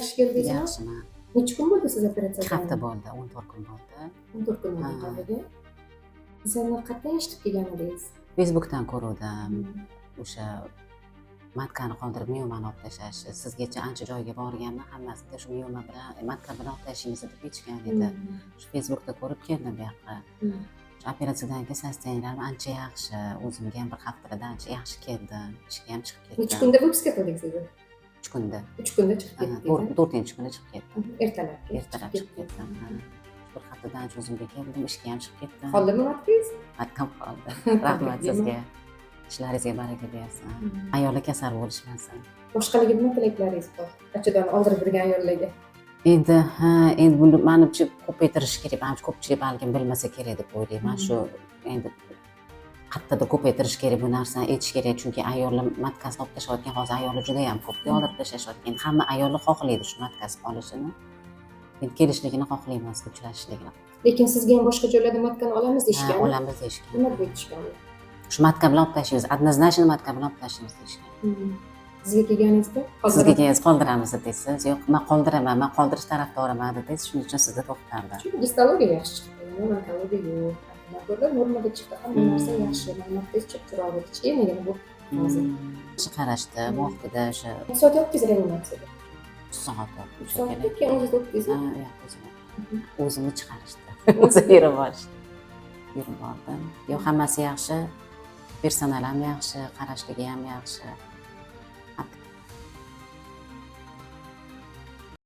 Yaxshi keldingizmi? Yaxshiman. Necha kun bo'ldi siz 2 operatsiyadan? hafta bo'ldi, 14 kun bo'ldi. 14 kun bo'ldi Ha. haliga. Siz qayerdan eshitib kelgan edingiz? Facebookdan ko'ruvdim. O'sha matkani qoldirib miyomani olib tashlash. Sizgacha ancha joyga borganman, hammasida shu miyoma bilan matka bilan olib tashlaymiz deb aytishgan edi. Shu Facebookda ko'rib keldim bu yoqqa. Shu operatsiyadan keyin sosteniyalarim ancha yaxshi. O'zimga ham bir haftada ancha yaxshi keldim. Ishga ham chiqib ketdim. Necha kunda выписка qildingiz siz? 3 kunda. 3 kunda chiqib ketdingiz. 4-kunda chiqib ketdim. Ertalabki. Ertalab chiqib ketdim. Bir haftada ancha o'zimga keldim, ishga ham chiqib ketdim. Qoldimi matkingiz? Matkam qoldi. Rahmat sizga. Ishlaringizga baraka bersin. Ayollar kasal bo'lishmasin. Boshqalarga nima tilaklaringiz bor? Achadan oldirib yurgan ayollarga. Endi buni menimcha ko'paytirish kerak. Menimcha ko'pchilik balkim bilmasa kerak deb o'ylayman. Shu endi qattiqda ko'paytirish kerak bu narsani aytish kerak, chunki ayollar matkasini olib tashlayotgan hozir ayollar juda ham ko'p oldirib tashlashayotgan. Hamma ayollar xohlaydi shu matkasini olishini. Men kelishligini xohlayman, uchrashishligini. Lekin sizga ham boshqa joylarda matkani olamiz deyishgan. Olamiz deyishgan. Nima deyishgan? Shu matka bilan olib tashlaymiz. Однозначно matka bilan olib tashlaymiz deyishgan. Sizga kelganingizda Sizga kelsangiz qoldiramiz deysiz. Yo'q, men qoldiraman, men qoldirish tarafdoriman dedingiz. Shuning uchun sizga to'xtaldim. Chunki histologiya yaxshi chiqdi, onkologiya yo'q. Nakorlar normada chiqdi, hamma narsa yaxshi. Ma'lumotlar chiqib turadi. Kichkinagina bu hozir. Yaxshi qarashdi. Bu vaqtida o'sha soat yotdingiz reanimatsiyada. 3 soat o'tdi. Soatda keyin o'zingiz o'tdingiz. O'zimni chiqarishdi. O'zim yurib borishdi. Yurib bordim. Yo'q, hammasi yaxshi. Personal ham yaxshi, qarashligi ham yaxshi.